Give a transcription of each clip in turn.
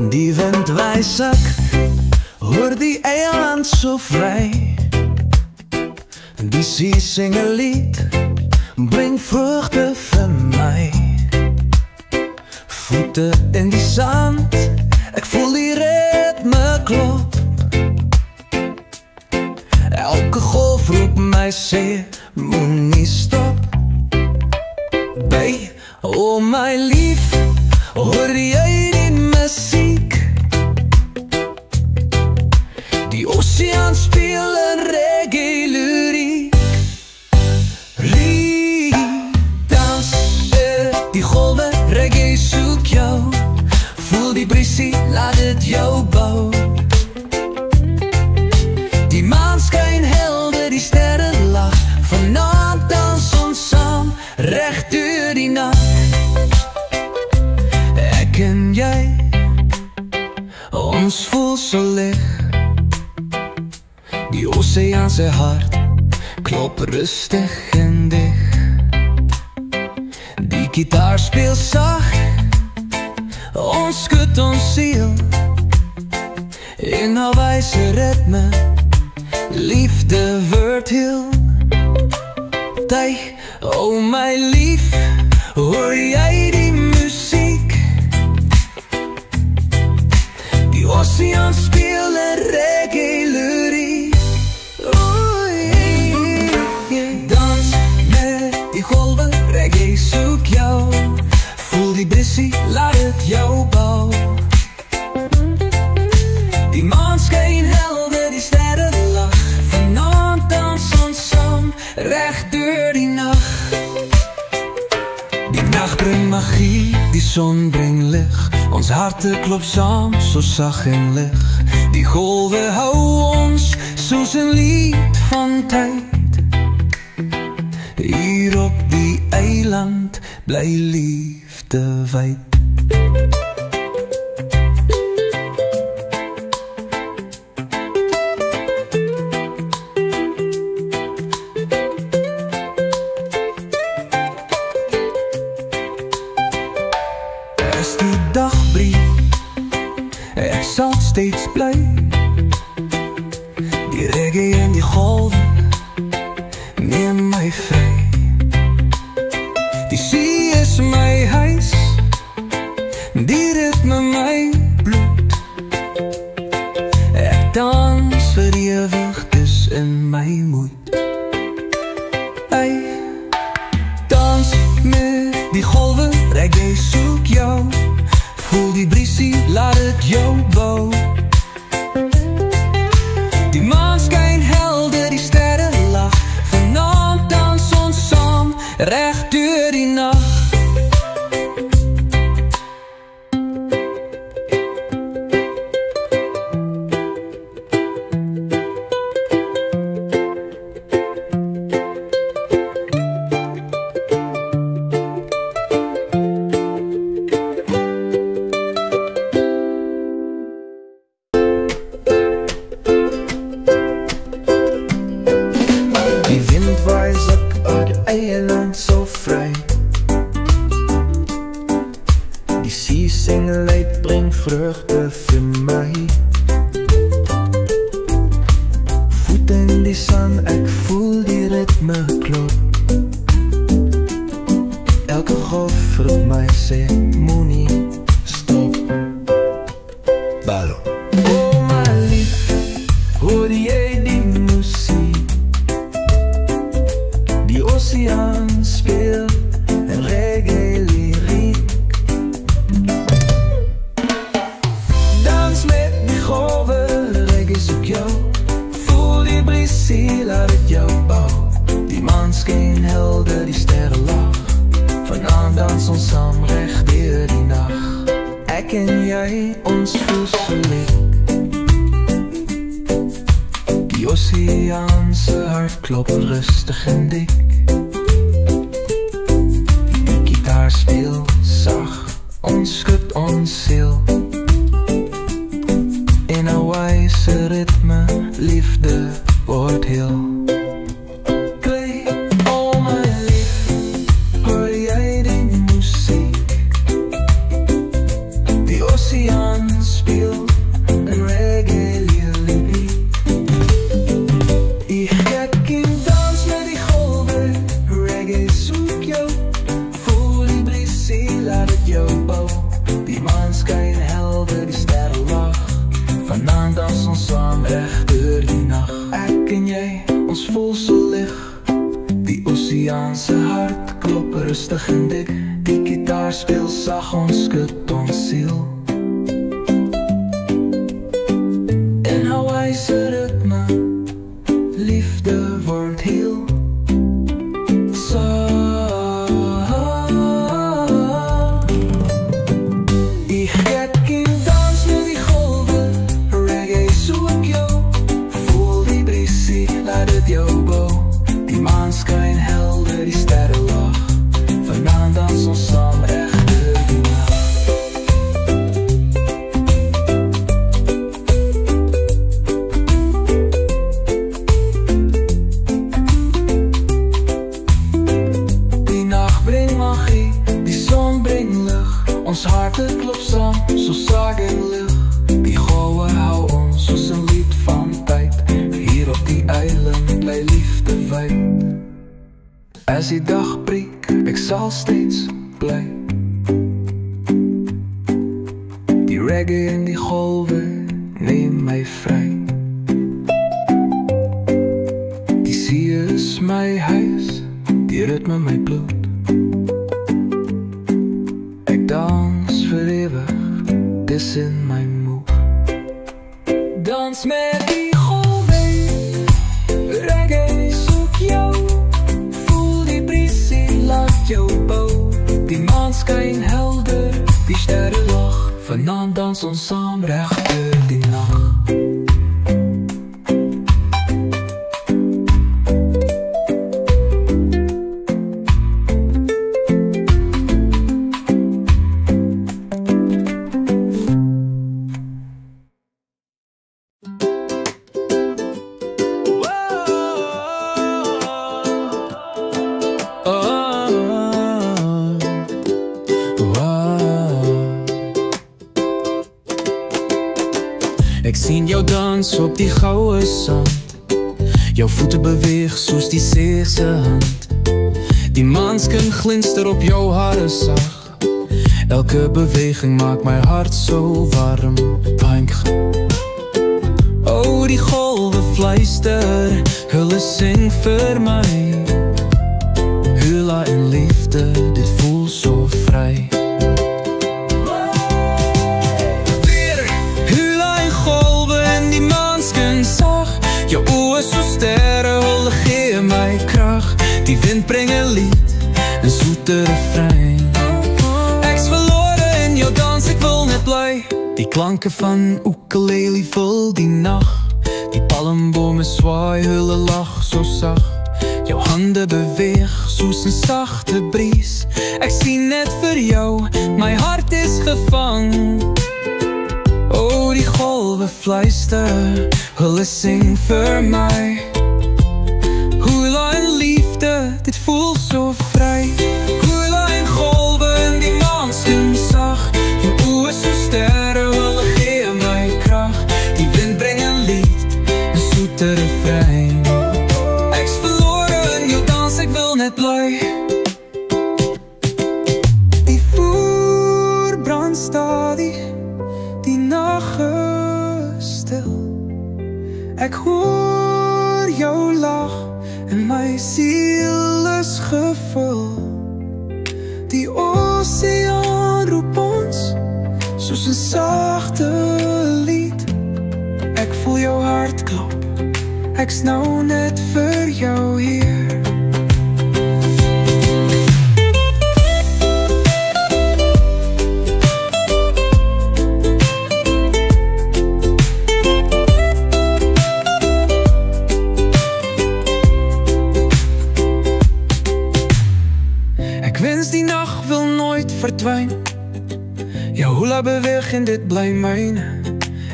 Die wind wijs ek oor die eiland so vry. Die see sing 'n lied, bring vreugde vir my. Voete in die sand, ek voel die ritme klop. Elke golf roep my sê, moenie stop. By, oh my lief, hoor jy die musiek? Die oseaan speel 'n reggae lyriek. Dans die golwe, reggae soek jou. Voel die briesie, laat dit jou bou. Die maan skyn helder, die sterre lag. Vanaand dans ons saam, reg deur die nag. Ek en jy, ons voel so lig. Die oseaan se hart klop rustig en dig. Die gitaar speel sag, ons skud ons siel. In 'n wyse ritme, liefde word heel. Ty, oh my lief, hoor jy die musiek? Die oseaan speel 'n reggae lyriek. Dans met die golwe, reggae soek jou. Voel die brissie, laat het jou bou. Die maan skyn helder, die sterre lag. Vanaand dans ons saam, reg deur die nag. Die nag bring magie, die son bring lig. Ons harte klop saam, so sag en lig. Die golwe hou ons, soos 'n lied van tyd. Hier op die eiland, bly liefde wyd. As die dag breek, ek sal steeds bly. Die reggae en die golwe neem my vry. Die see is my huis, die ritme my bloed. Ek dans vir ewig, dis in my moed. Hey, dans met die golwe, reggae soek jou. Voel die briesie, laat het jou bou. Die maan skyn helder, die sterre lag. Vanaand dans ons saam, reg deur die nag. Die wind waai ek uit die eiland so vry. Die see sing 'n lied, bring vreugde vir my. Voete in die sand, ek voel die ritme klop. Elke golf roep my sê, moenie stop. Balo. Oh my lief, hoor jy die musiek? Die oseaan speel 'n reggae lyriek. Dans met die golwe, reggae soek jou. Voel die briesie, laat het jou bou. Die maan skyn helder, die sterre lag. Vanaand dans ons saam, reg deur die nag. Ek en jy, ons voel so lig. Die oseaan se hart klop rustig en dik. Die gitaar speel sag, ons skud ons siel. In 'n wyse ritme, liefde word heel. Oh my lief, hoor jy die musiek? Die oseaan sag ons skud ons siel. En Hawaii se ritme, liefde word heel. Ich het geen dans met die golwe, reggae soek jou. Voel die briesie, laat het jou bou. Die maan skyn helder, die sterre lag. Vanaand dans ons saam reg deur die nag. Die nacht bring magie, die son bring lig. Ons harte klop saam, so sag en lig. Die golwe hou ons soos 'n lied van tyd. Hier op die eiland bly liefde wyd. As die dag breek, ek sal steeds bly. Die reggae en die golwe neem my vry. Die see is my huis, die ritme my bloed. Ek dans vir ewig, dis in my moed. Dans met die golwe, reggae soek jou. Voel die briesie, laat jou bou. Die maan skyn helder, die sterre lag. Vanaand dans ons saam reg deur die nag. Ek sien jou dans op die goue sand. Jou voete beweeg soos die see se hand. Die maanskin glinster op jou hare sag. Elke beweging maak my hart so warm. Pink. Oh, die golwe fluister, hulle sing vir my. Hula en liefde, dit voel so vry. Jou oë so sterre, hulle gee my krag. Die wind bring 'n lied, 'n soete refrein. Ek's verlore in jou dans, ek wil net bly. Die klanke van ukulele vul die nag. Die palmbome swaai, hulle lag so sag. Jou hande beweeg soos 'n sagte bries. Ek sien net vir jou, my hart is gevang. Oh, die golwe fluister, hulle sing vir my. Hula en liefde, dit voel so vry. Hula en golwe in die maanskin sag. Jou oë so sterre, hulle gee my krag. Die wind bring 'n lied, 'n soete refrein. Ek's verlore in jou dans, ek wil net bly. Die vuur brand stadig, die nag is stil. Ek hoor jou lag en my siel is gevul. Die oseaan roep ons soos 'n sagte lied. Ek voel jou hart klop, ek's nou net vir jou hier. Die nacht wil nooit verdwijn. Jou hula beweeg en dit bly myne.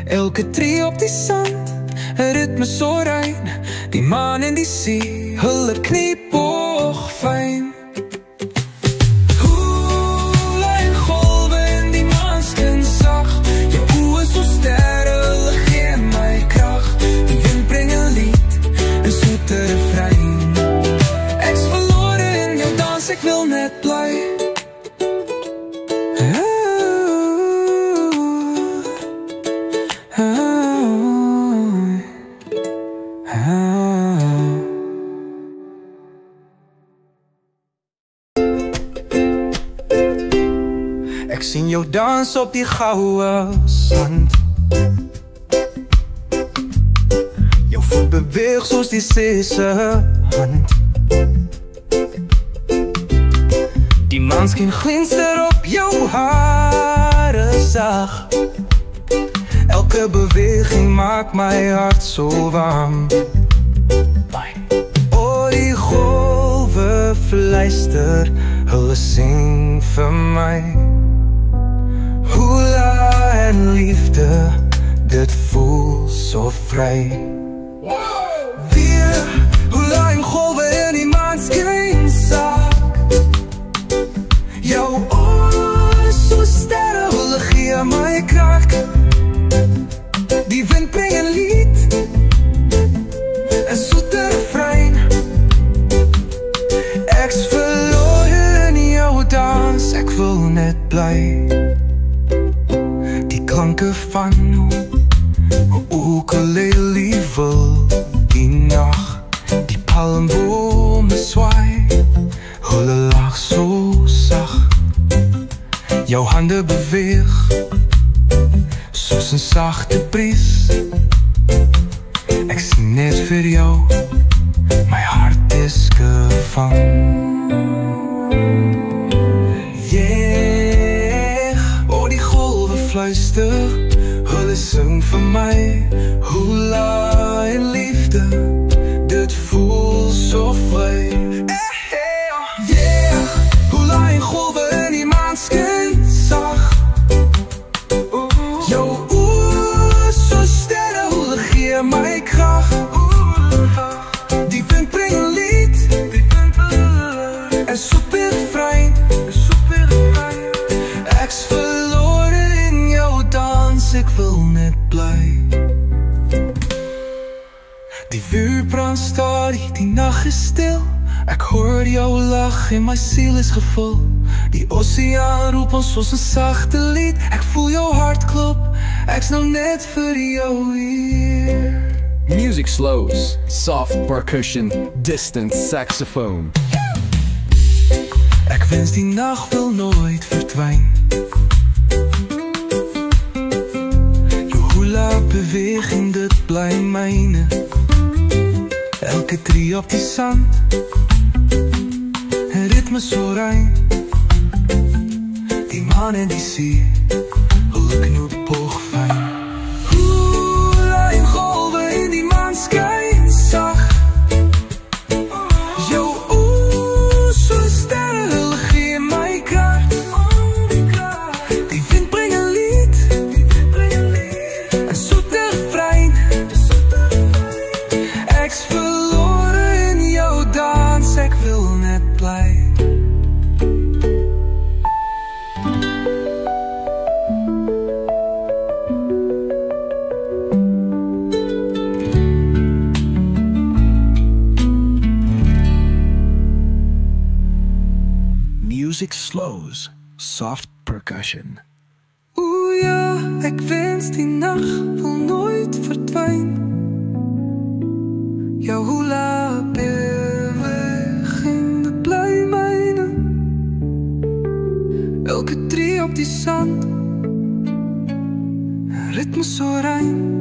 Elke tree op die sand, 'n ritme so rein. Die maan en die see, hulle kniepog fyn. Hula en golwe in die maanskin sag. Jou oë so sterre, hulle gee my krag. Die wind bring 'n lied, 'n soete refrein. Ek's verlore in jou dans, ek wil net bly. Ek sien jou dans op die goue sand. Jou voet beweeg soos die see se hand. Die maanskyn glinster op jou hare sag. Elke beweging maak my hart so warm. O, die golwe fluister, hulle sing vir my. Hula en liefde, dit voel so vry. Weer, hula en golwe in die maanskyn sak. Jou oor so sterre, hulle gee my krag. Die wind bring 'n lied, 'n soete refrein. Ek's verloor in jou dans, ek wil net bly. Die klanke van hoe ukulele wil die nag. Die palmbome swaai, hulle lag so sag. Jou hande beweeg soos 'n sagte bries. Ek sien net vir jou, my hart is gevang. Yeah, o, die golwe fluister, hulle sing vir my. Hula en liefde, dit voel so vry. Yeah, hula en golwe in die maanskyn sag. Jou oor so sterre, hulle gee my krag. Die wind bring 'n lied, 'n super refrein. Ek's verlore in jou dans, ek wil net bly. Die vuur brand stadig, die nag is stil. Ek hoor jou lag en my siel is gevul. Die oseaan roep ons soos 'n sagte lied. Ek voel jou hart klop, ek's nou net vir jou hier. Music slows, soft percussion, distant saxophone. Ek wens die nag wil nooit verdwyn. Jou hula beweging, dit bly myne. Elke tree op die sand, 'n ritme so rein. Die maan en die see, hulle knoop hoogfyn. Hula en golwe in die maanskyn sag. Jou oor so sterre, hulle gee my krag. Die wind bring 'n lied, 'n soete refrein. Ek's verlore in jou dans, ek wil net bly. Music slows, soft percussion. Oeh ja, ek wens die nag wil nooit verdwyn. Jou hula beweging, dit bly myne. Elke tree op die sand, 'n ritme so rein.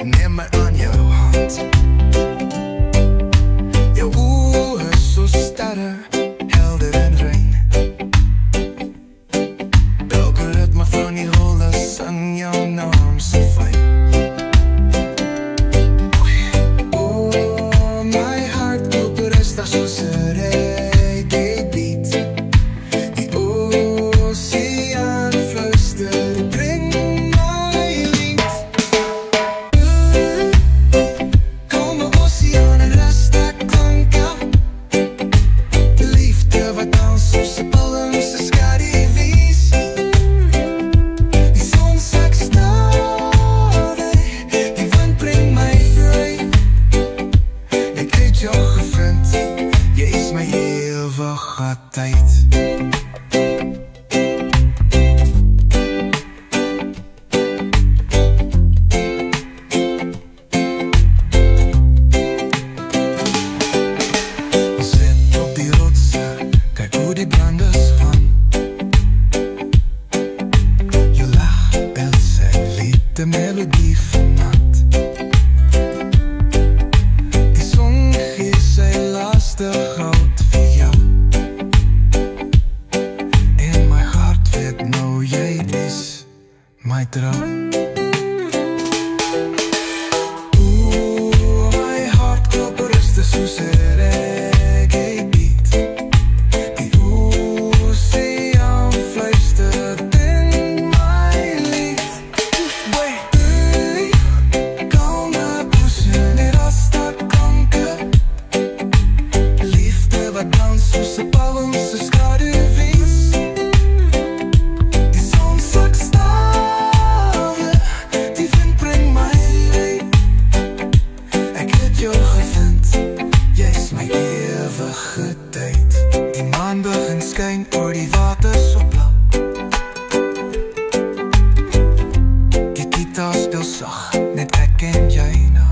Neem my aan jou hand. Jou oë so sterre, helder en rein. Elke ritme van die holle sang jou naam so fyn. met 'n melodie vanaand. Die son gee sy laaste goud vir jou. En my hart weet nou jy is my droom. My hart klop rustig soos 'n reggae beat. Die oseaan fluister in my lief. Hey, kalme bosse net rasta klanke. Liefde wat dans soos 'n palm se skaduwees. Die son sak stale, die wind bring my leeg. Ek het jou gevind, jy's my ewige tyd. Die maan begin skyn oor die water so blauw. Die gitaar speel sag, net ek en jy nou.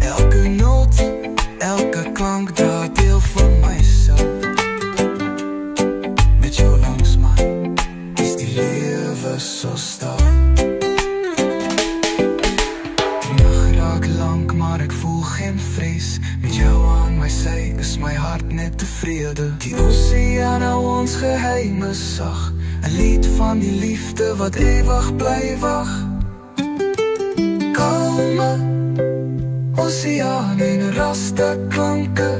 Elke noot, elke klank dra deel van myself. Met jou langs my, is die lewe so stil. Die nag raak lank, maar ek voel geen vrees. Met jou aan my sy, is my hart net tevrede. Die oseaan hou ons geheime sag. 'n lied van die liefde wat ewig bly wag. Kalme oseaan en rasta klanke.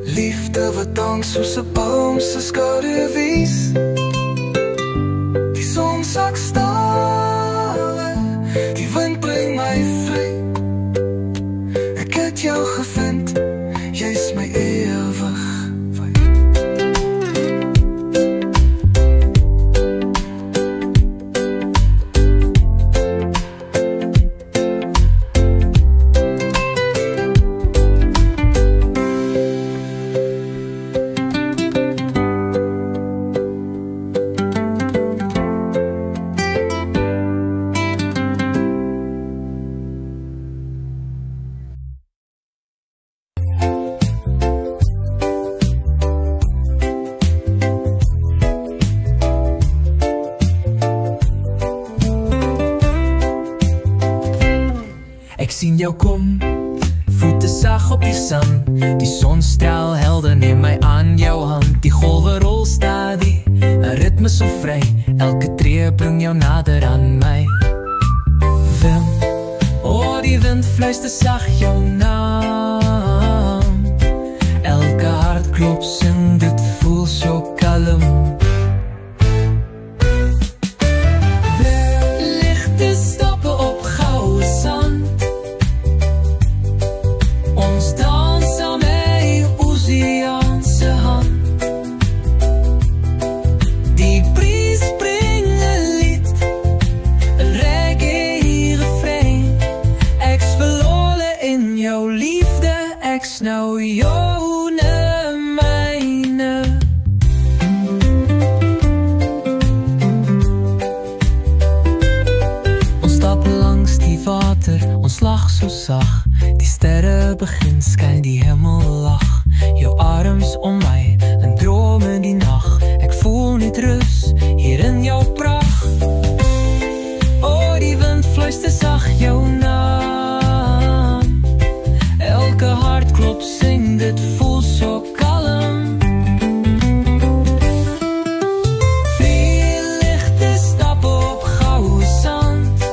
Liefde wat dans soos 'n palm se skaduwees. Die son sak stale, die wind bring my vry. Ek het jou gevind, jy's my ewig wyd. Ek sien jou kom, voete sag op die sand. Die sonstraal helder neem my aan jou hand. Die golwe rol stadig, 'n ritme so vry. Elke tree bring jou nader aan my. Wind, oh die wind fluister sag jou naam. Elke hartklop sing, dit voel so kalm. Lichte stappe op goue sand. Ons dans aan my oseaanse hand. Die bries bring 'n lied, 'n reggae refrein. Ek's verlore in jou liefde, ek's nou joune myne. Ons stap langs die water, ons lag so sag. Die sterre begin skyn, die hemel lag. Jou arms om my, 'n droom in die nag. Ek voel net rus, hier in jou pracht. Oh, die wind fluister sag jou naam. Elke hartklop sing, dit voel so kalm. Veel lichte stappe op goue sand.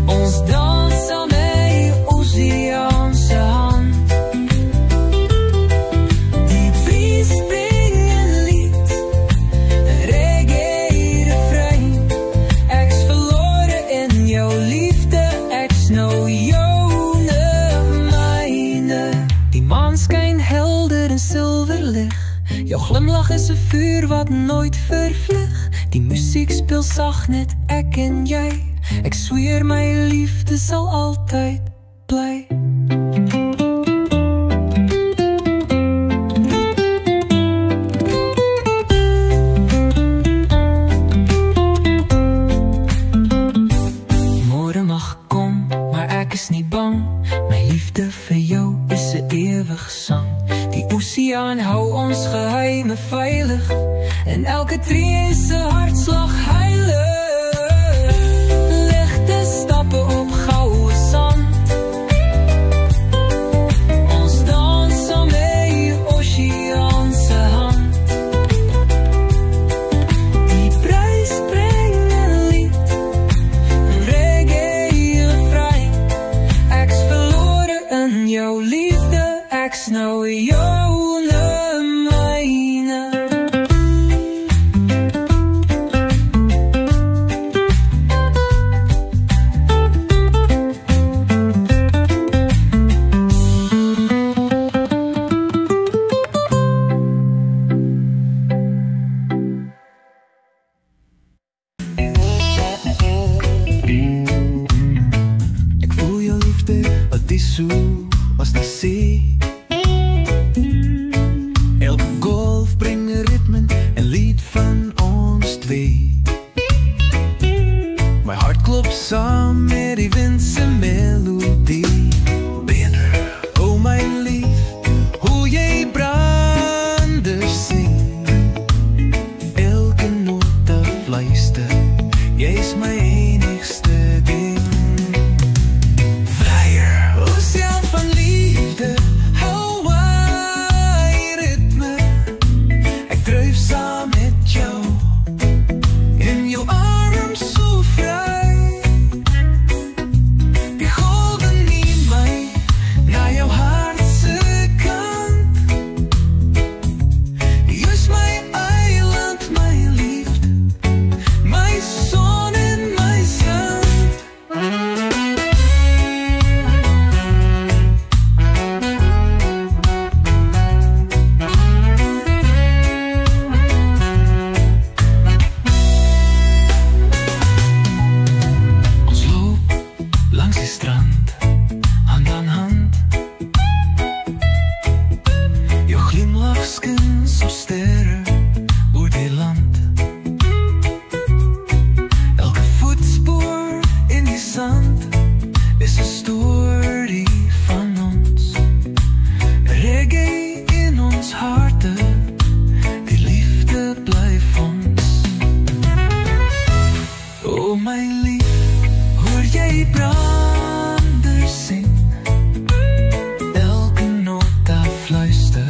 Ons dans aan my oseaanse hand. Die bries bring 'n lied, 'n reggae refrein. Ek's verlore in jou liefde, ek's nou joune myne. Die maan skyn helder en silverlig. Jou glimlach is 'n vuur wat nooit vervlug. Die musiek speel sag, net ek en jy. Ek sweer my liefde sal altyd bly. Môre mag kom, maar ek is nie bang. My liefde vir jou is 'n ewige sang. Die oseaan hou ons geheime veilig. en elke tree is 'n hartslag heilig. Ligte stappe op goue sand. Ons dans saam met die oseaan se hand. Die breis bring 'n lied, 'n reggae refrein. Ek's verlore in jou liefde, ek's nou joune myne. Ek voel jou liefde wat die soe as die see. Elke golf bring 'n ritme en lied van ons twee. My hart klop saam met die wind se melodie. Binnen, oh my lief, hoe jy brander sing. Elke note fluister, jy's my enigste ding. Vryer, oseaan van liefde, Hawaii ritme. Ek dryf saam met jou, in jou arms so vry. Die golwe neem my na jou hart se kant. Jy's my eiland, my liefde, my son en my sun. Ons loop langs die strand, hand aan hand. Jou glimlach skyn so sterre oor die land. Elke voetspoor in die sand is 'n storie van ons. Reggae in ons harte, die liefde blyf ons. Oh my lief, hoor jy brander sing. Elke nota fluister,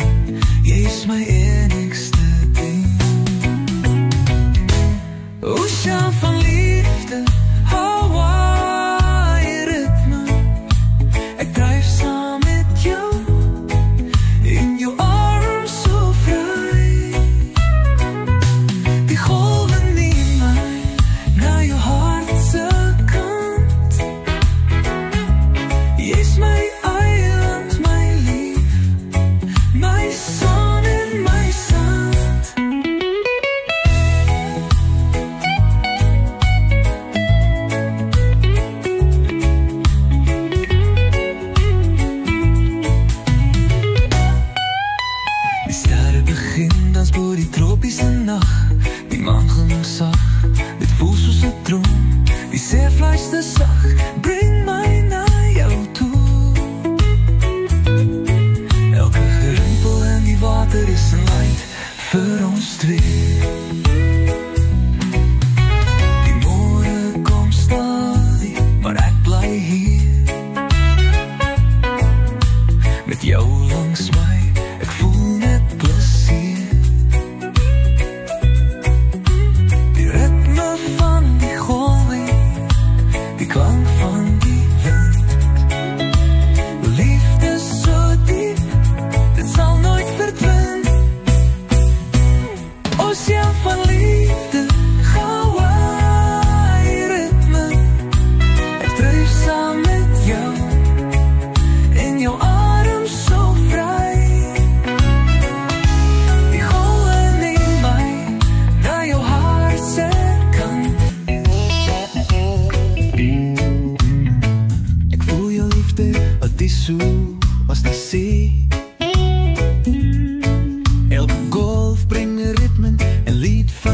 jy's my enigste ding. Oseaan van liefde, Hawaii ritme. Ek dryf saam met jou, in jou arms so vry. Die golwe neem my na jou hart se kant. Jy's my eiland, my lief, my son en my sand. Die sterre begin dans bo die tropiese nag. Die maan glim sag, dit voel soos 'n droom. Die see fluister sag, bring my na jou toe. Elke rimpel in die water is 'n light vir ons twee. Die môre kom stadig, maar ek bly hier. Met jou langs my, ek voel net plesier. Die ritme van die golwe, die klank van die wind. Liefde so diep, dit sal nooit verdwyn. Oseaan van liefde, Hawaii ritme. Ek dryf saam met jou, in jou arms so vry. Die golwe neem my na jou hart se kant. Ek voel jou liefde wat die soe as die see. Elke golf bring 'n ritme en lied van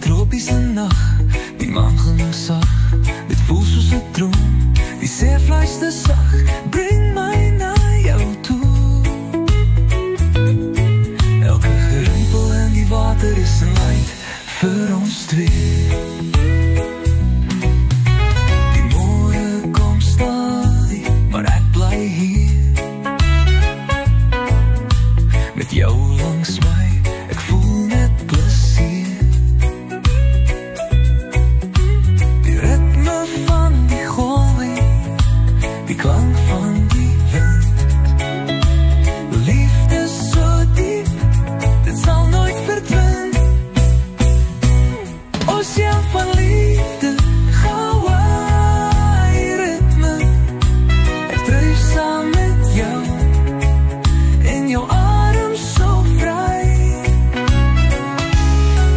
tropiese nacht, die maan genoeg sag. Dit voel soos 'n droom, die see fluister sag, bring my na jou toe. Elke gerimpel in die water is 'n light vir ons twee. Die môre kom stadig, maar ek bly hier met jou langs my. Ek voel net plesier. Die ritme van die golwe, die klank van die wind. Liefde so diep, dit sal nooit verdwyn. Oceaan van liefde, Hawaii ritme. Ek dryf saam met jou, in jou adem so vry.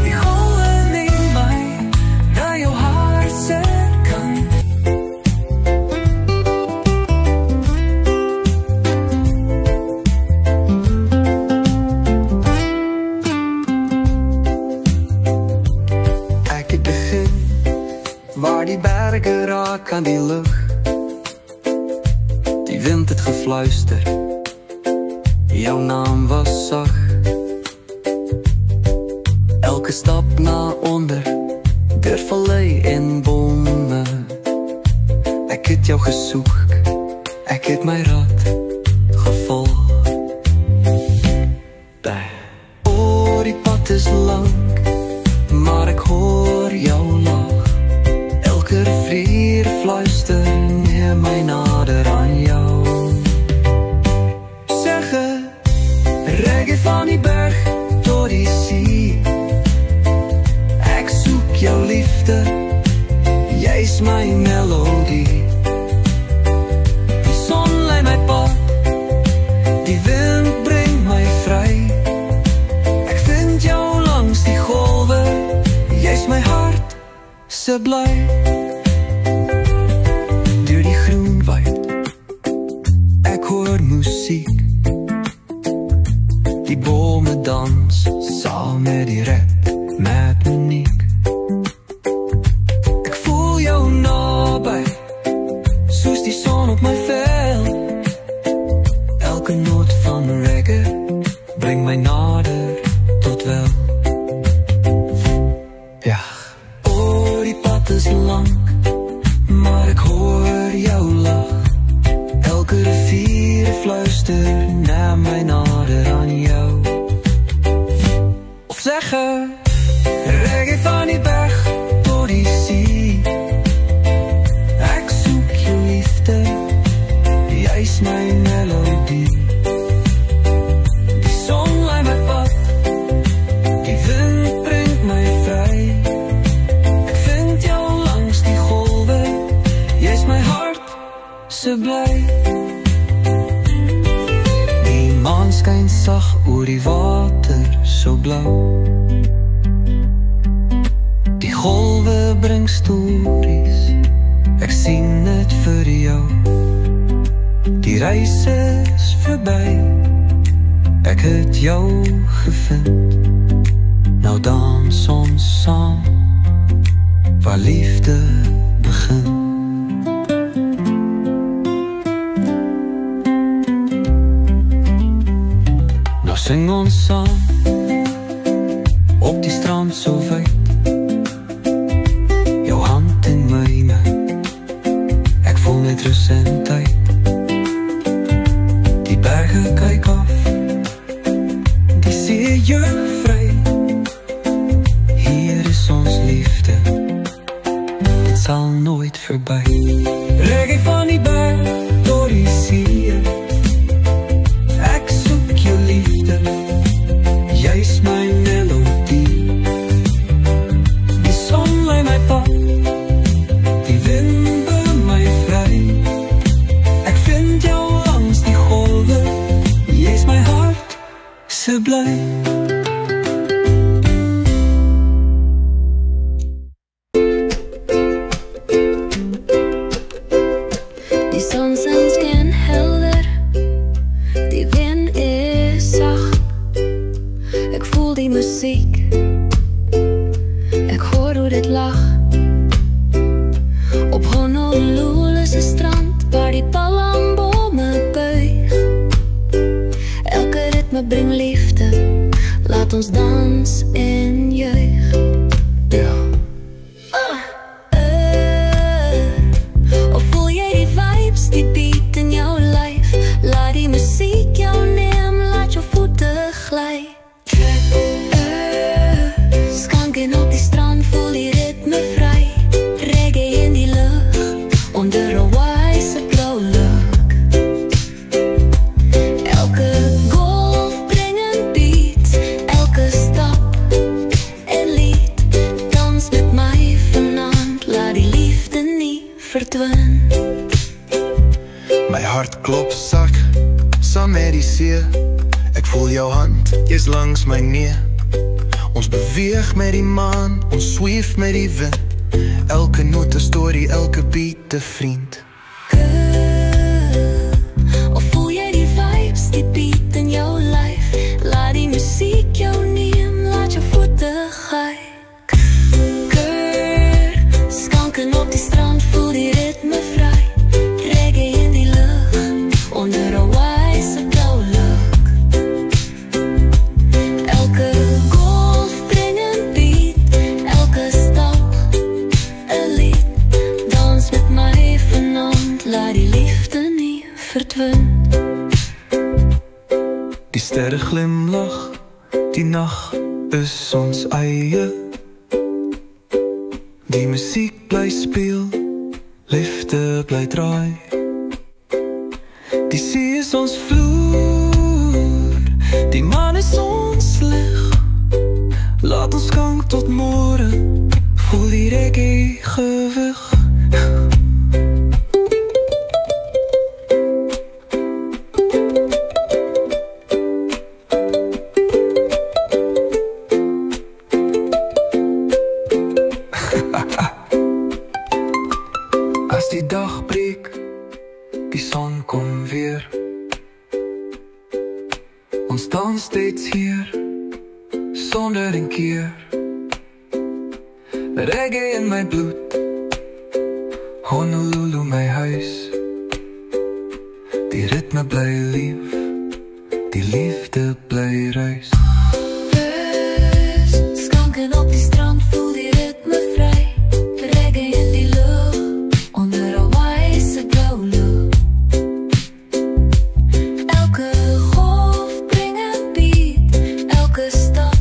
Die golwe neem my na jou hart se kant. Ek het begin waar die berge raak aan die lug. Die wind het gefluister, jou naam was sag. Elke stap na onder, deur vallei en bome. Ek het jou gesoek, ek het my rad gevolg. O, die pad is lang, maar ek hoor jou lach. Elke rivier fluister, neem my nader aan jou. Zeggen, reggae van die berg tot die see. Ek soek jou liefde, jy's my melodie. Die son lei my pad, die wind bring my vry. Ek vind jou langs die golwe, jy's my hart se bly. Deur die groen woud, ek hoor musiek. Die bome dans saam met die ritmiek. Ek voel jou naby, soos die son op my vel. Elke noot van reggae bring my nader tot wel. Ja, o, die pad is lang, maar ek hoor jou lach. Elke rivier fluister, neem my nader aan jou. Of zeggen, reggae van die berg tot die see. Ek soek jou liefde, jy's my melodie. Die son lei my pad, die wind bring my vry. Ek vind jou langs die golwe, jy's my hart se bly. Die maan skyn sag oor die water so blou. Die golwe bring stories, ek sien dit vir jou. Die reis is verby, ek het jou gevind. Nou dans ons saam, waar liefde begin. Nou sing ons saam, op die strand so wyd. Jou hand in myne, ek voel net rus en tyd. Die berge kyk af, die see juig vry. Hier is ons liefde, dit sal nooit verby. Reggae van die berg tot die see. Ek soek jou liefde, jy's my melodie. Die son lei my pad, die wind bring my vry. Ek vind jou langs die golwe, jy's my hart se bly. Die son skyn helder, die wind is sag. Ek voel die musiek, ek dit lag. Op Honolulu is 'n strand waar die palmbome buig. Elke ritme bring liefde, laat ons dans en juig. Ja. Of voel jy die vibes, die beat in jou lyf? Laat die musiek jou neem, laat jou voete gly. Skanken op die strand, voel die ritme vry. Reggae in die lug, onder 'n wyse blou lug. Elke golf bring 'n beat, elke stap 'n lied. Dans met my vanaand, laat die liefde nie verdwyn. My hart klop sak, saam met die see. Ek voel jou hand, jy's langs my nee. Ons beweeg met die maan, ons sweef met die wind. Elke noot 'n storie, elke beat 'n vriend. Of voel jy die vibes, die beat in jou lyf? Laat die musiek jou neem, laat jou voete gly. Skanken op die strand, voel die ritme vry. Reggae in die lug, onder 'n wyse blou lug. Elke golf bring 'n beat, elke stap 'n lied. Dans met my vanaand, laat die liefde nie verdwyn. Die sterre glimlag, die nag is ons eie. Die musiek bly speel, liefde bly draai. Die see is ons vloer, die maan is ons lig. Laat ons gang tot môre, voel die reggae gewig. As die dag breek, die son kom weer. Ons dans steeds hier, sonder een keer. Reggae in my bloed, Honolulu my huis. Die ritme bly lief, die liefde bly reis. Skanken op die strand, voel die ritme vry. Reggae in die lug, onder 'n wyse blou lug. Elke golf bring 'n beat, elke stap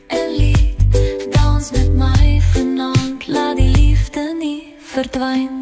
'n lied. Dans met my vanaand, laat die liefde nie verdwyn.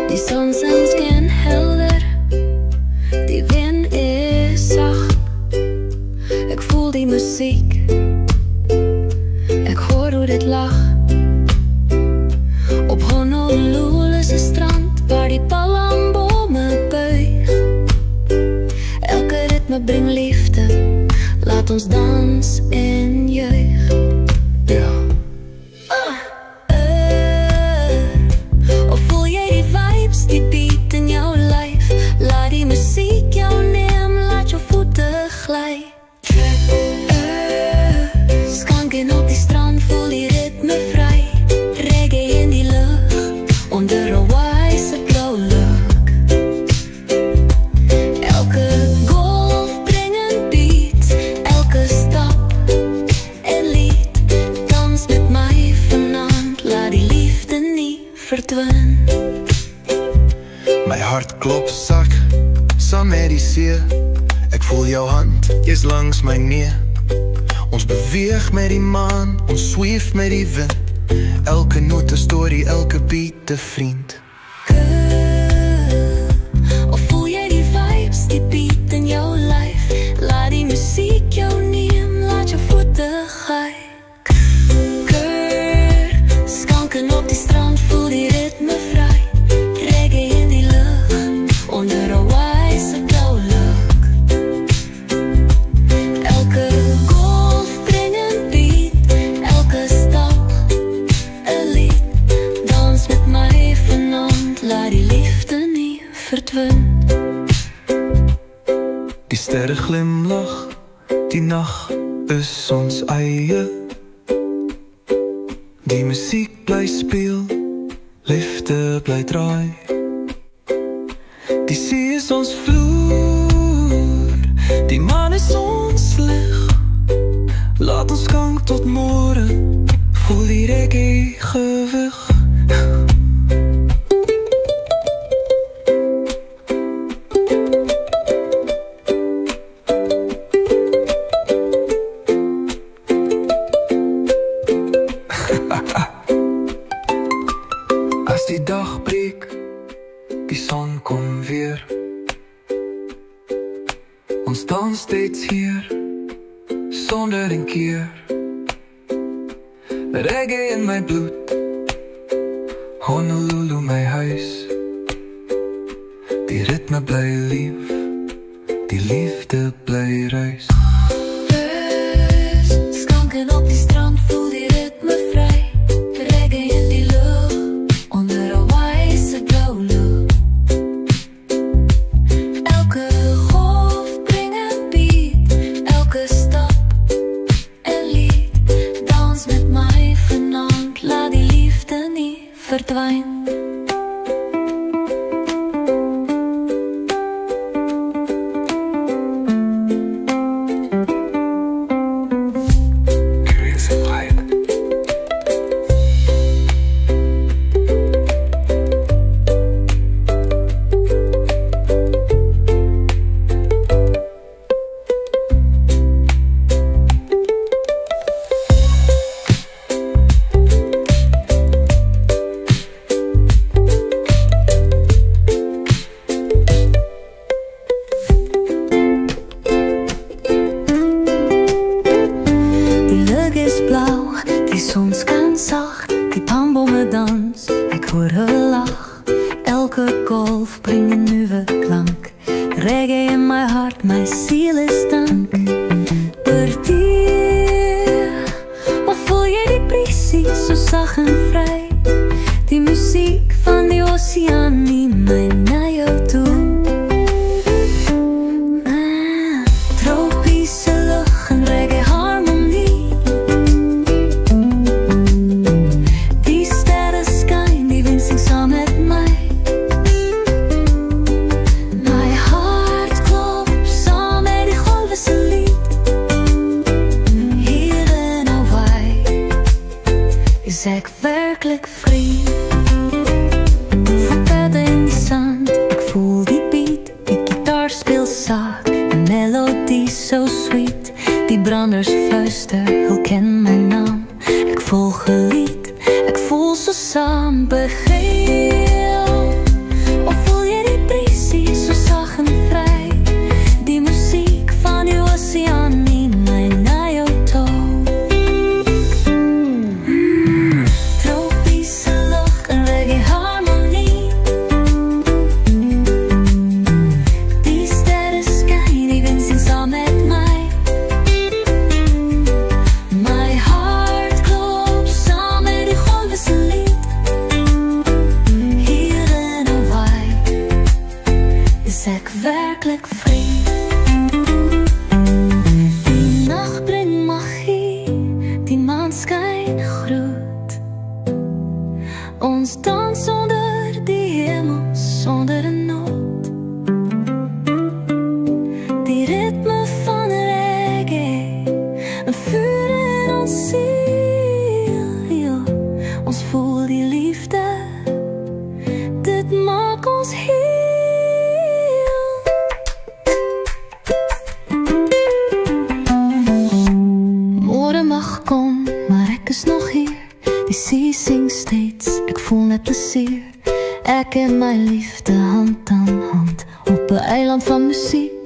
Die son zijn skinhelder, die wind is zacht. Ik voel die muziek, ik hoor hoe dit lacht. Op Honolulu is 'n strand waar die palmbomen buig. Elke ritme bring liefde, laat ons dans en juich. Ja. Of voel jy die vibes, die beat in jou lyf? Laat die musiek jou neem, laat jou voete gly. Skanken op die strand, voel die ritme vry. Reggae in die lug, onder 'n wyse blou lug. Elke golf bring 'n beat, elke stap 'n lied. Dans met my vanaand, laat die liefde nie verdwyn. My hart klop sak, saam met die see. Ek voel jou hand, jy's langs my nee. Ons beweeg met die maan, ons sweef met die wind. Elke noot 'n storie, elke beat 'n vriend. Of voel Die sterre glimlach, die nacht is ons eie. Die muziek bly speel, liefde bly draai. Die see is ons vloer, die maan is ons lig. Laat ons gang tot môre, voel die reggae gewig. As die dag breek, die son kom weer. Ons dans steeds hier, sonder een keer. Reggae in my bloed, Honolulu my huis. Die ritme bly lief, die liefde bly reis. Skanken op die strand, voel die ritme vry. Reggae in die lucht, onder Hawaii'se blauwe lucht. Elke golf bring een beat, elke stap een lied. Dans met my vanaand, laat die liefde nie verdwyn.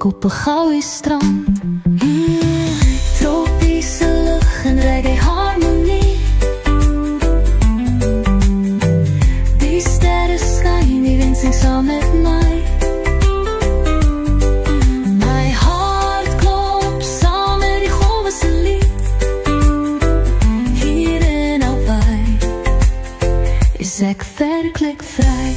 Op een gouden strand. Tropische lucht en reggae harmonie. Die sterren schijn, die wind zingt samen met mij. Mijn hart klopt samen met die golven zijn lied. Hier in Hawaii is ik werkelijk vrij.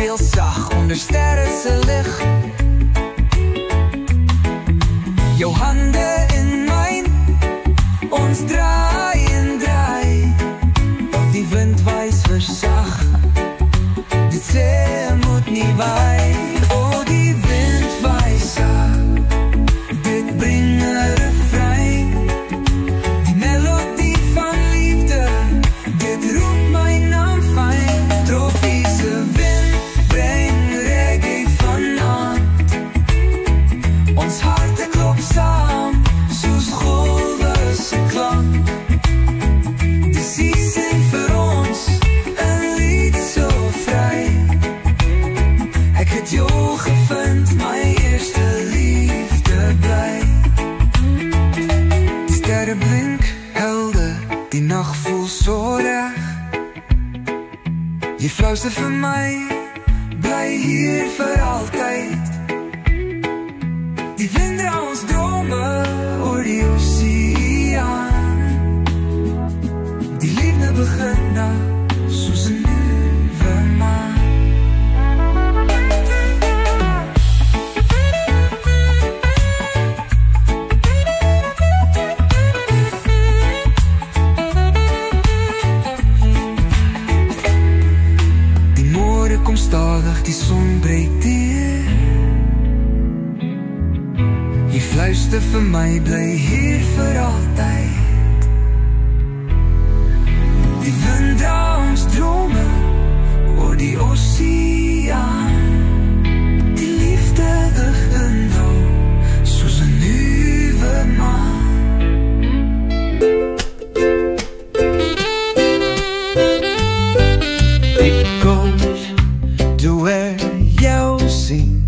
speel sag onder sterre se lig. Jou hande in myn, ons draai en draai. Die wind wys versag, dit sê moet nie waai. O, die wind wys sag, dit bring 'n refrein. Die melodie van liefde, dit roep my naam fyn. Tropiese wind bring reggae vanaand. Ons harte klop saam, soos golwe se klank. Die see sing vir ons 'n lied so vry. Ek het jou gevind, my eerste liefde bly. Die sterre blink helder, die nag voel so reg. Jy fluister vir my, bly hier vir altyd. Die wind dra ons drome oor die oseaan. Die liefde begin nou, soos 'n nuwe maan. Die môre kom stadig, die son breek deur. Jy fluister vir my, bly hier vir altyd. Die wind dra ons drome oor die oseaan. Die liefde begin nou, soos 'n nuwe maan. Ek kom deur jou sien.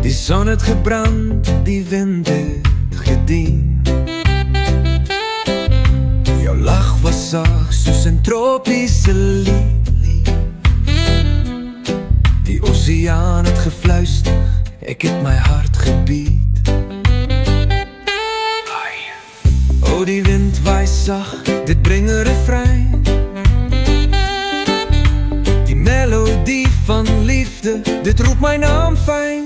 Die son het gebrand, die wind het gedien. Jou lach was sag, soos 'n tropiese lied. Die oseaan het gefluister, ek het my hart gebied. O, die wind wys sag, dit bring 'n refrein. Die melodie van liefde, dit roep my naam fyn.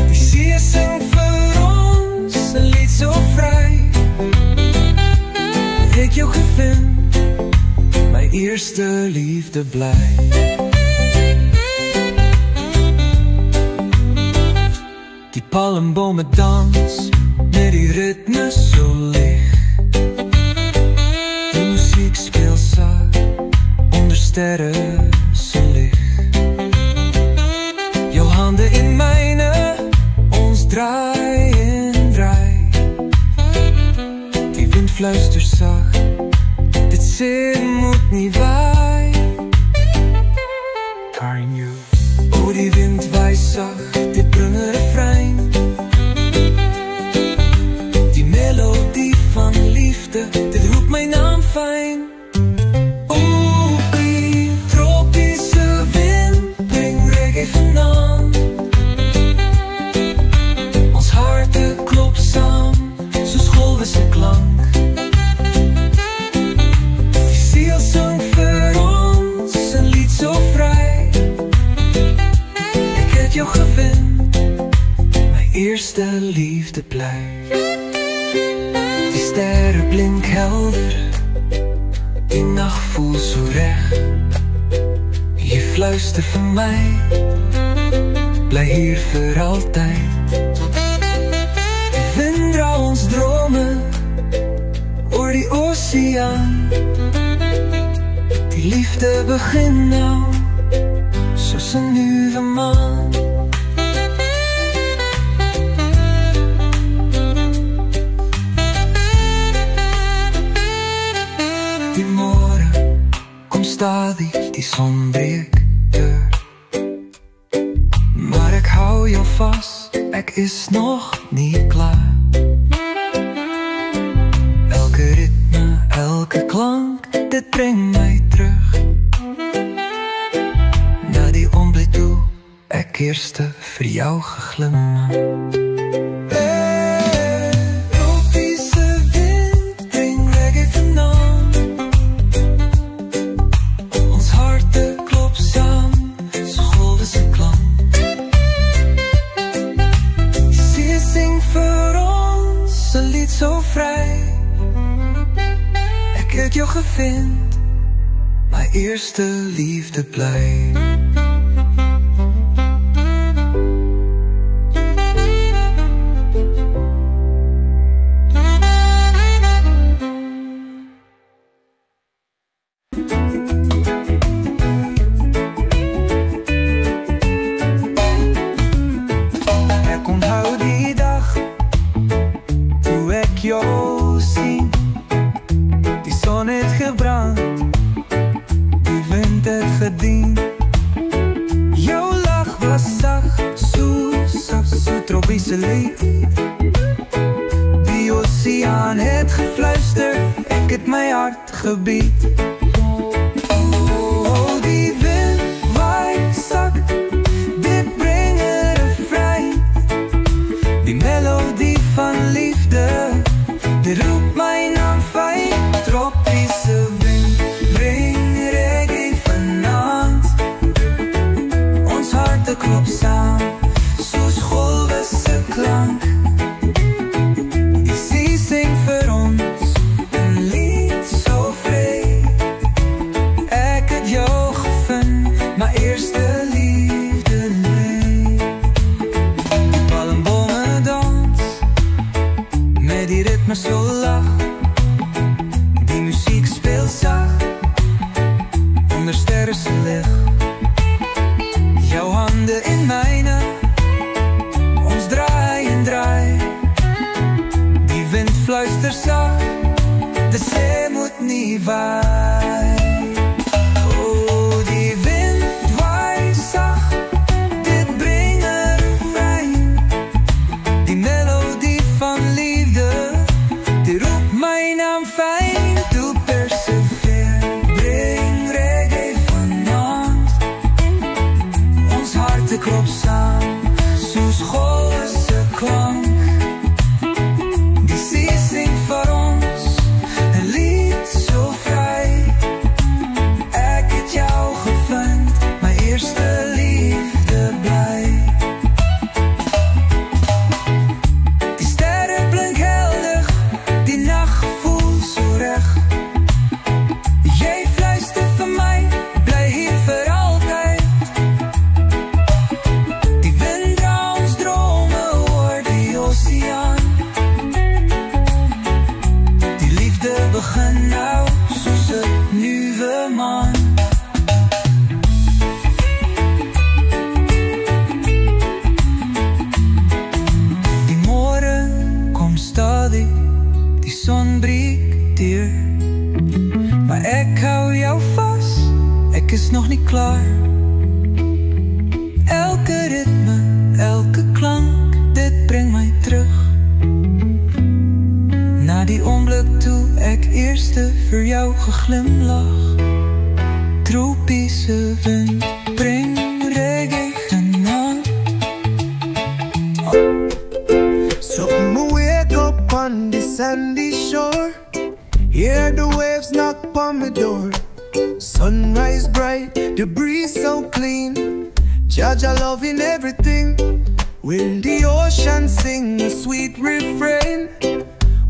Die see sing vir ons 'n lied so vry. Ek jou gevind, my eerste liefde bly. Die palmbome dans met die ritme so lig. Die musiek speel sag onder sterre se lig. Jou hande in myne, ons draai en draai. Die wind fluister sag, dit sê moet nie waai. O, die wind wys sag, dit bring 'n refrein. Die melodie van liefde, dit roep my naam fyn. O, die tropiese wind bring reggae vanaand. Ons harte klop saam, soos golwe se klank. Die siel sing vir ons 'n lied so vry. Ek het jou gevind, my eerste liefde bly. Die sterre blink helder, die nag voel so reg. Jy fluister vir my, bly hier vir altyd. Die wind dra ons drome oor die oseaan. Die liefde begin nou, soos 'n nuwe maan. Die môre kom stadig, die son breek deur. Maar ek hou jou vas, ek is nog nie klaar. Elke ritme, elke klank, dit bring my terug. ek eerste vir jou geglimlag. Tropiese wind bring reggae vanaand. Ons harte klop saam, so golwe se klank. Sie sing vir ons 'n lied so vry. Ek het jou gevind, my eerste liefde bly. Ek onthou die dag toe ek jou sien. Die son het gebrand, die wind het gedien. Jou lach was sag, so tropiese lied. Die oseaan het gefluister, ek het my hart gebied. Oh, die wind waai sak, dit bring 'n refrein. Die melodie van liefde, dit roep my naam fyn. Tropiese wind bring reggae vanaand. Ons harte klop saam, soos golwe se klank. Die see sing vir ons 'n lied so vry. Ek het jou gevind, my eerste liefde lê. Die palmbome dans, met die ritme so lag. Die muziek speel sag, onder sterre se lig. Jou hande in myne, ons draai en draai. Die wind fluister sag, de see moet nie waai. Oh, die wind waai sag, dit bring 'n refrein. Die melodie van liefde, die roep my naam fyn. Toe perseveer, bring reggae vanaand. Ons harte klop saam, soos golwe se klank. Die see sing vir ons 'n lied so vry. Ek het jou gevind, my eerste liefde bly. Die sterre blink helder, die nag voel so reg. Jy fluister vir my, bly hier vir altyd. Die wind dra ons drome oor die oseaan. Die liefde begin nou, soos 'n nuwe maan. Die môre kom stadig, die son breek deur. Maar ek hou jou vas, ek is nog nie klaar. Elke ritme, elke klank, dit bring my terug na die oomblik toe ek eerste vir jou geglimlag. Tropiese wind bring reggae vanaand. So I'ma wake up on the sandy shore, hear the waves knock on my door. Sunrise bright, the breeze so clean, Jaja loving everything. Will the ocean sing a sweet refrain,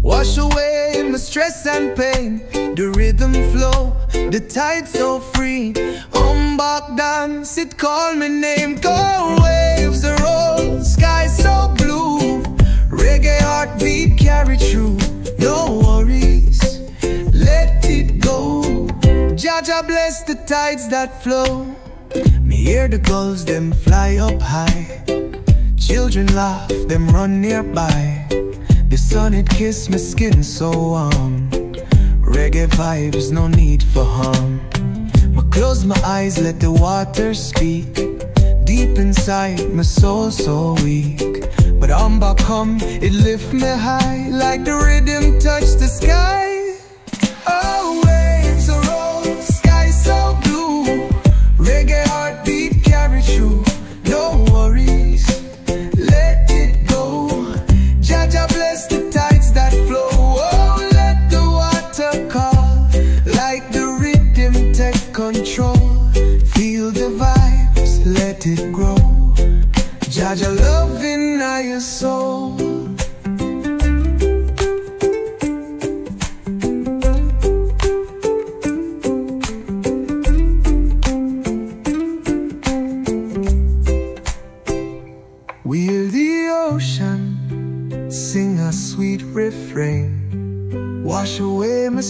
wash away my stress and pain. The rhythm flow, the tide so free. Back dance, it call my name. Cold waves are roll, sky so blue. Reggae heartbeat carry through. No worries, let it go. Jaja bless the tides that flow. Me hear the gulls, them fly up high. Children laugh, them run nearby. The sun it kiss my skin so warm. Reggae vibes, no need for harm. I close my eyes, let the water speak. Deep inside, my soul so weak. But Amba come, it lift me high. Like the rhythm touch the sky. Oh, waves are roll, sky so blue. Reggae heartbeat carry through. No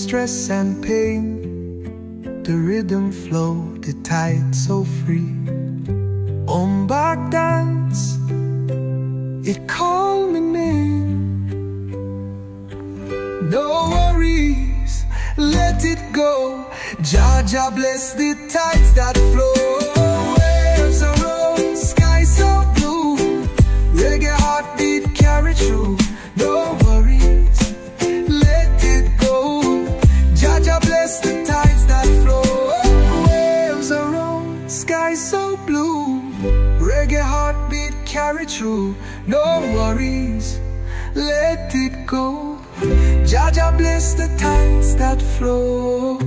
stress and pain. The rhythm flow, the tide so free. Ombak dance, it called me name. No worries, let it go. Jah Jah bless the tides that flow. Waves are round, sky so blue. Reggae heartbeat carry through. No worries, let it go. Jah Jah bless the tides that flow. Waves are round, sky so blue. Reggae heartbeat carry through. No worries, let it go. Jah Jah bless the tides that flow.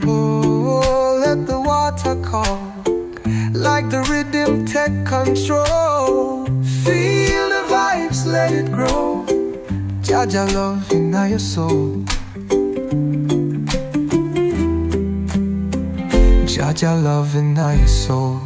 Oh, let the water call, like the rhythm take control. Feel the vibes, let it grow. Jah Jah love in your soul. Jah Jah love in your soul.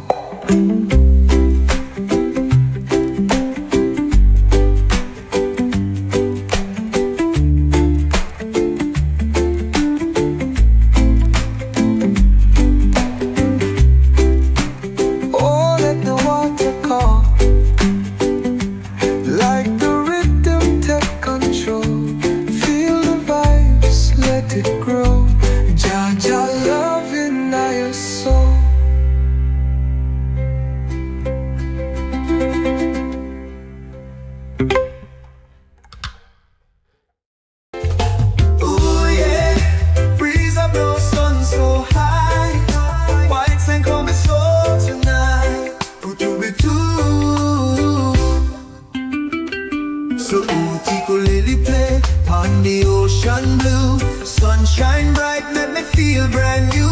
So ukulele play on the ocean blue. Sunshine bright, make me feel brand new.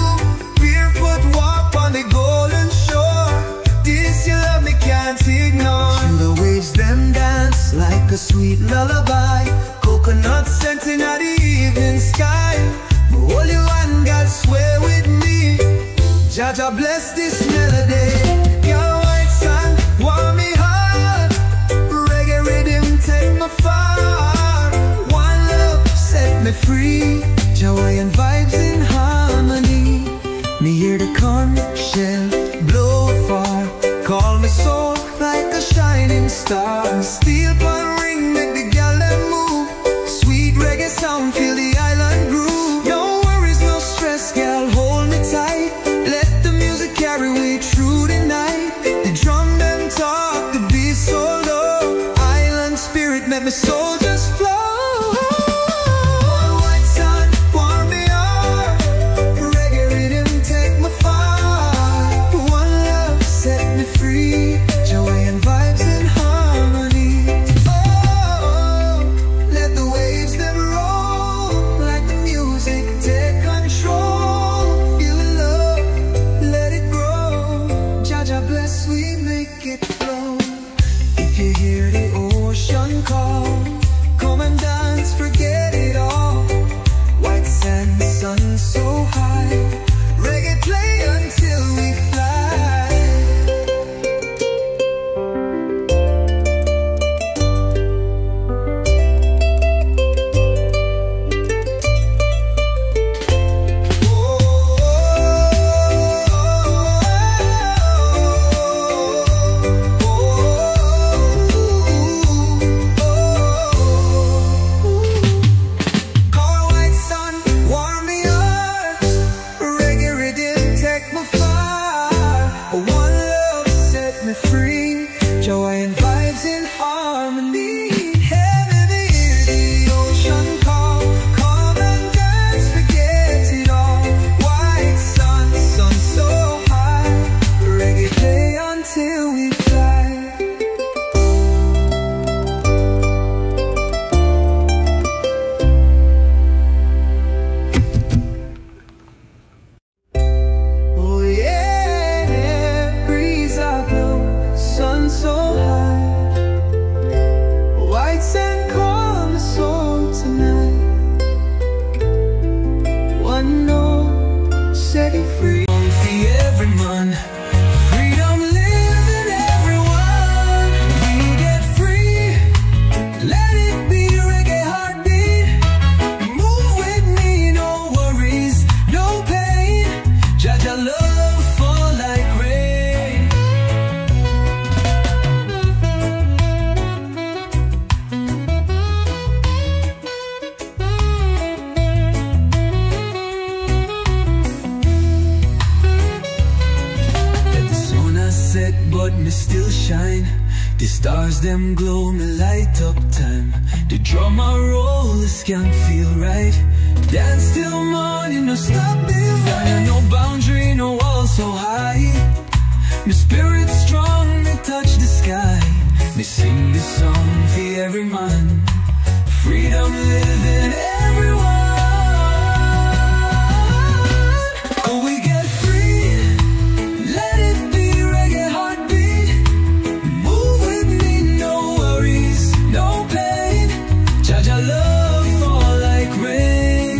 Barefoot walk on the golden shore. This your love me can't ignore. And the waves them dance like a sweet lullaby. Coconut scent in the evening sky. Holy one, God swear with me. Jah Jah bless this melody. Your white sun warm me heart. Reggae rhythm take me far. One love set me free. Joy and vibes in harmony. Me hear the conch shell blow far. Call me soul like a shining star. Steel pan ring make the gal them move. Sweet reggae sound fill the island groove. No worries, no stress, gal, hold me tight. Let the music carry me through the night. The drum them talk, the beat so low. Island spirit make me soul just flow. White sun warm me up. Reggae rhythm take me far. One love set me free. Joy and vibes in harmony. Oh, let the waves them roll. Like the music take control. Feel the love, let it grow. Jah Jah bless, we make it flow. If you hear the ocean call, come and dance. them glow, me light up time. The drum I roll, the skank feel right. Dance till morning, no stopping. Fire, no boundary, no wall so high. My spirit strong, me touch the sky. Me sing this song for every man. Freedom living everyone. Oh, we get free. Let it be reggae heartbeat. Move with me, no worries, no pain. Jaja love fall like rain.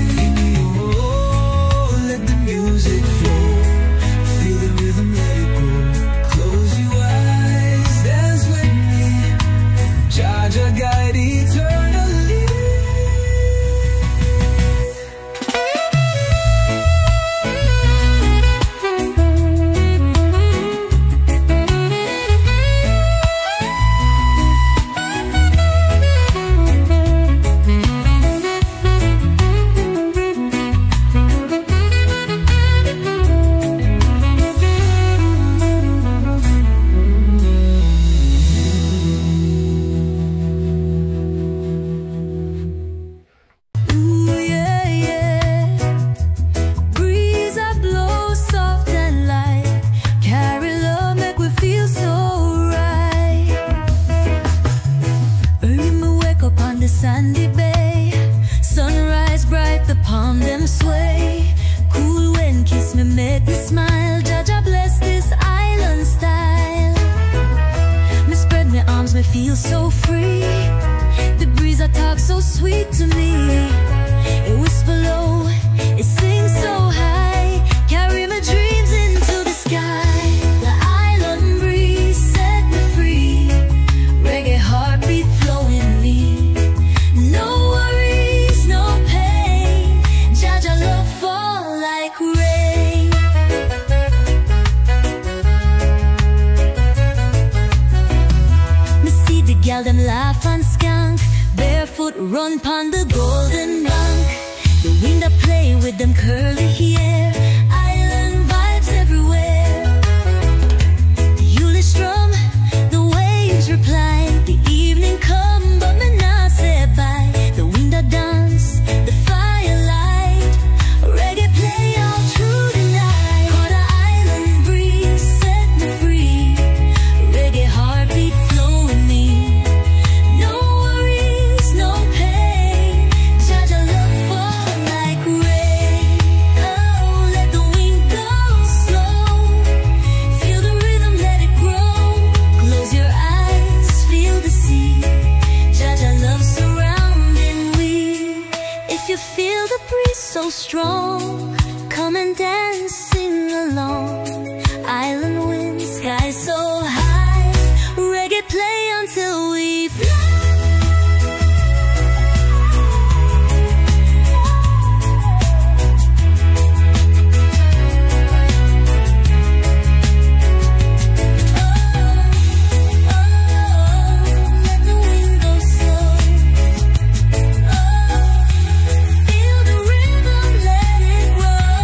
Oh, let the music flow. Feel the rhythm, let it go. Close your eyes, dance with me. Jaja guide eternally. Sandy Bay, sunrise bright, the palm them sway. Cool wind kiss me, make me smile. Jaja bless this island style. Me spread my arms, me feel so free. The breeze I talk so sweet to me. It whisper low, it sings so high. Carry my dreams into the sky. The island breeze set me free. Reggae heartbeat flowing me. No worries, no pain. Jaja love fall like rain. Me see the gal them laugh and skank. Barefoot run pon the golden bank. The wind a play with them curly hair. Island vibes everywhere. The Yule strum, the waves reply. The evening come, but me not say bye. The wind a dance, the firelight. Reggae play all through the night. For the island breeze set me free. Reggae heartbeat flowing me. No worries, no pain. Jaja love fall like rain. Oh, let the wind go slow. Feel the rhythm, let it grow. Close your eyes, feel the sea. Jaja love surrounding we. If you feel the breeze so strong, come and dance, sing along. Island wind, sky so high. Reggae play until we fly. Let the wind go slow. Feel the rhythm, let it grow.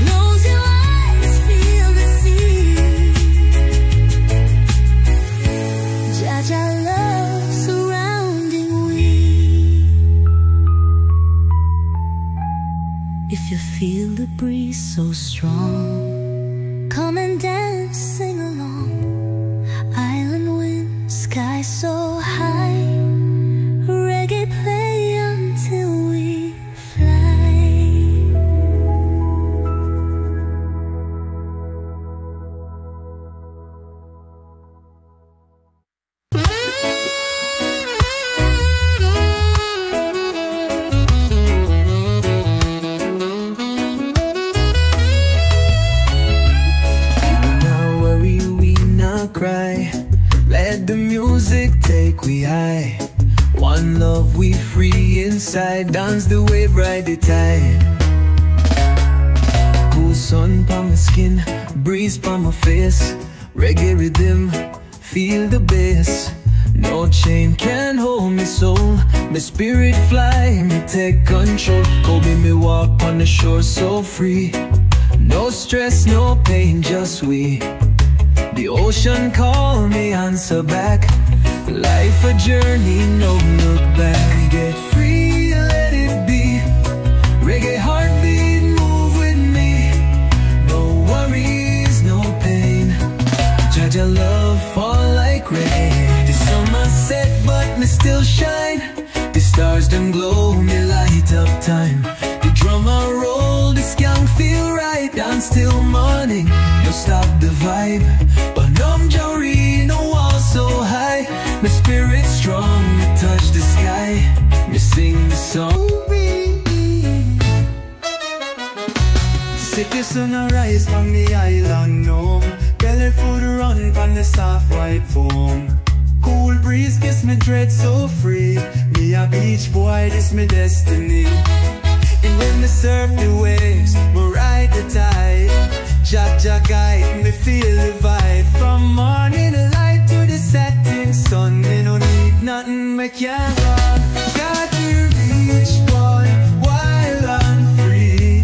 Close your eyes, feel the sea. Jaja love surrounding we. If you feel the breeze so strong, come and dance, sing along. Island wind, sky so high. Reggae play until we fly. Not worry, we not cry. Let the music take we high. One love, we free inside. Dance the wave, ride the tide. Cool sun pa my skin, breeze pa my face. Reggae rhythm, feel the bass. No chain can hold me soul. My spirit fly, me take control. Kobe me walk on the shore so free. No stress, no pain, just we. The ocean call me, answer back. Life a journey, no look back. Get free, let it be. Reggae heartbeat, move with me. No worries, no pain. Jaja love fall like rain. The summer set but me still shine. The stars them glow, me light up time. The drummer roll, the skank feel right. Dance till morning, no stop the vibe. But numb Jari, no wall so high. My spirit strong, me touch the sky. Me sing the song. City sun arise from the island home. Belly food run from the soft white foam. Cool breeze kiss me dread so free. Me a beach boy, this me destiny. And when me surf the waves, me ride the tide. Jaja guide me feel the vibe. From morning light to the setting sun. Me no need nothing, me can't run. Got to reach boy, wild and free.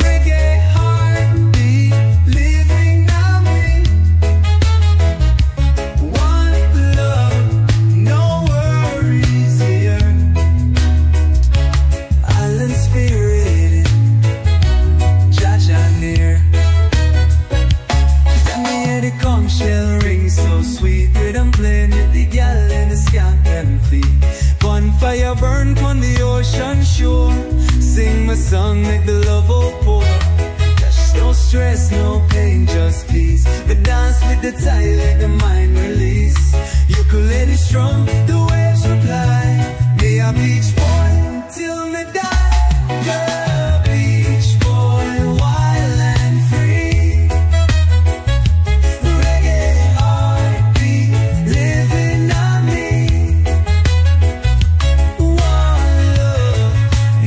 Reggae heartbeat, living on me. One love, no worries here. Island spirit, Jaja near. Tell me how the conch shell ring so sweet. Rhythm playing with the gal and the skank them feet. Bonfire burn on the ocean shore. Sing my song, make the love all pour. There's no stress, no pain, just peace. The dance with the tide, let the mind release. Ukulele strum, the waves reply. Me a beach boy till me die. The beach boy, wild and free. Reggae heartbeat, living on me. One love,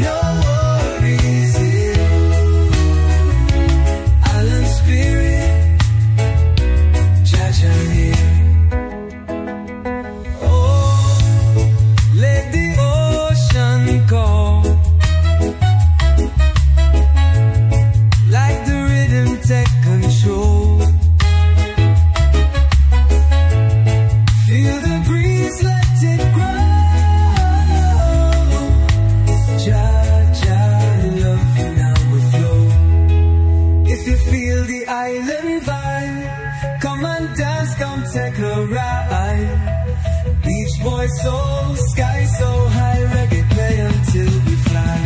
no worries here. Island spirit, Jaja near. Oh, let the ocean call. Like the rhythm take control. Feel the breeze, let it grow. Jaja love you, now we flow. If you feel the island vibe, come and dance, come take a ride. Beach boy soul, sky so high. Reggae play until we fly.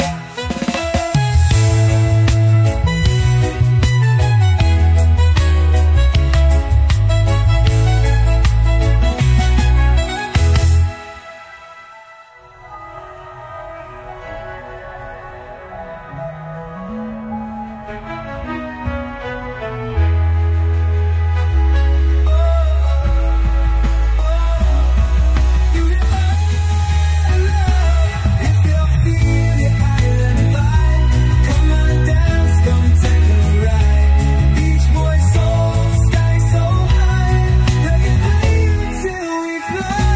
If you feel the island vibe, come and dance, come take a ride. Beach boy soul, sky so high. Reggae play until we fly.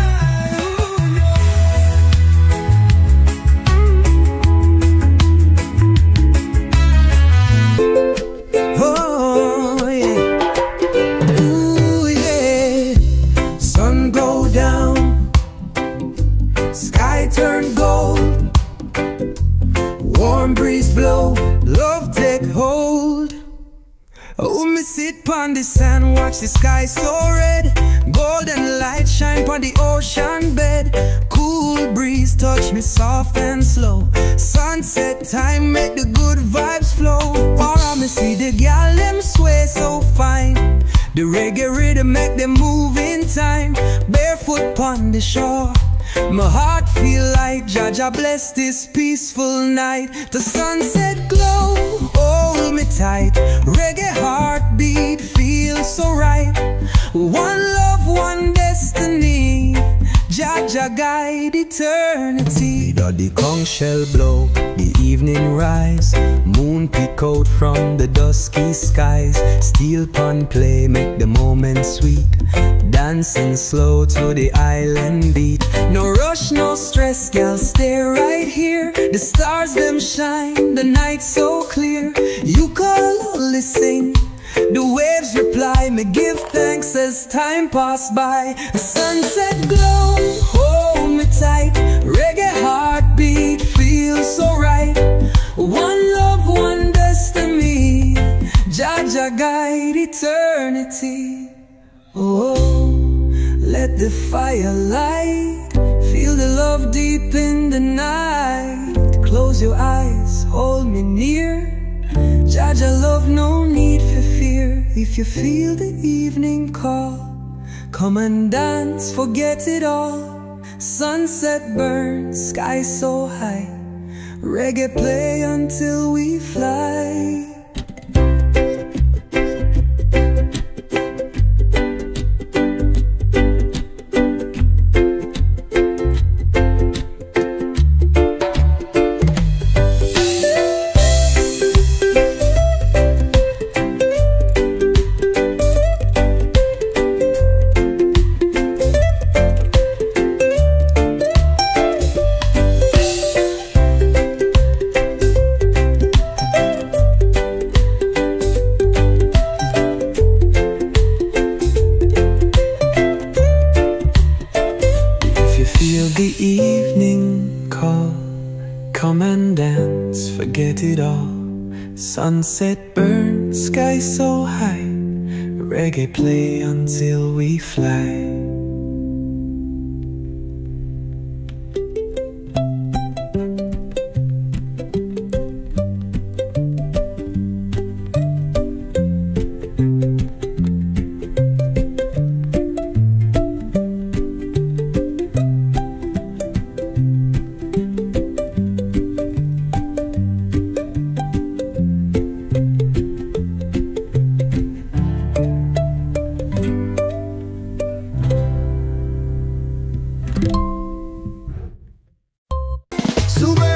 Ooh, no. Oh yeah, ooh yeah. Sun go down, sky turn gold. Warm breeze blow, love take hold. Oh, me sit pon the sand, watch the sky so red. Golden light shine pon the ocean bed. Cool breeze touch me soft and slow. Sunset time make the good vibes flow. Or me see the gal them sway so fine. The reggae rhythm make them move in time. Barefoot pon the shore, my heart feel like Jaja bless this peaceful night. The sunset glow, hold me tight. Reggae heartbeat feels so right. One love, one destiny. Jaja guide eternity. The conch shell blow, the evening rise. Moon peek out from the dusky skies. Steel pan play, make the moment sweet. Dancing slow to the island beat. No rush, no stress, girl, stay right here. The stars them shine, the night so clear. You call, listen, The waves reply, me give thanks as time pass by. The sunset glow, hold me tight. Reggae heartbeat feels so right. One love, one destiny, Jah Jah guide eternity. Oh, let the fire light, feel the love deep in the night. Close your eyes, hold me near. Jah Jah love, no need for fear. If you feel the evening call, come and dance, forget it all. Sunset burns, sky so high. Reggae play until we fly. The evening call, come and dance, forget it all. Sunset burns, sky so high. Reggae play until we fly.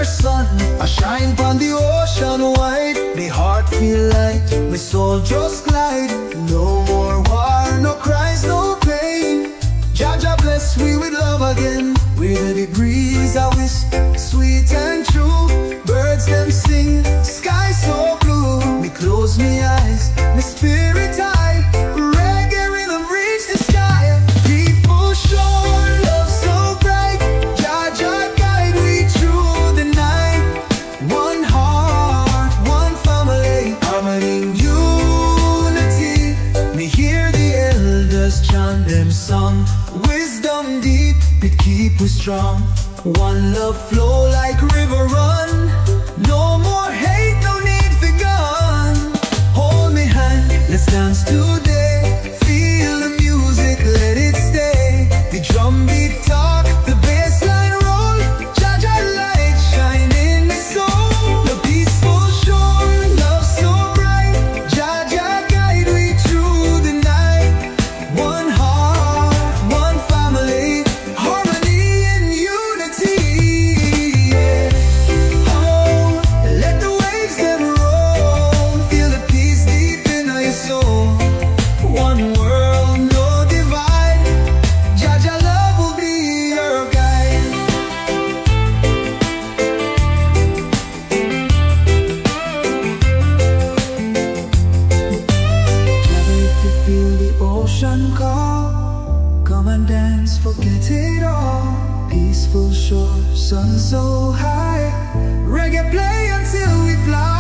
Sun, I shine upon the ocean wide. Me heart feel light, my soul just glide. No more war, no cries, no pain. Jah Jah bless we with love again. With the breeze I whisp, sweet and true. Birds them sing, sky so blue. Me close me eyes, my spirit high. Reggae rhythm reach the sky. People shore love so bright. Jah Jah guide we through the night. One heart, one family, harmony in unity. Me hear the elders chant them song. Wisdom deep, it keep us strong. One love flow like river run. No more hate, no need for gun. Hold me hand, let's dance today. Feel the music, let it stay. The drum beat talk, the bass line roll. Jah Jah light shine in the soul. The peaceful shore, love so bright. Jah Jah guide we through the night. One heart, one family, harmony and unity. Yeah. Oh, let the waves them roll. Feel the peace deep in your soul. One world, no divide. Jah Jah love will be your guide. If you feel the ocean call, come and dance, forget it all. Peaceful shore, sun so high. Reggae play until we fly.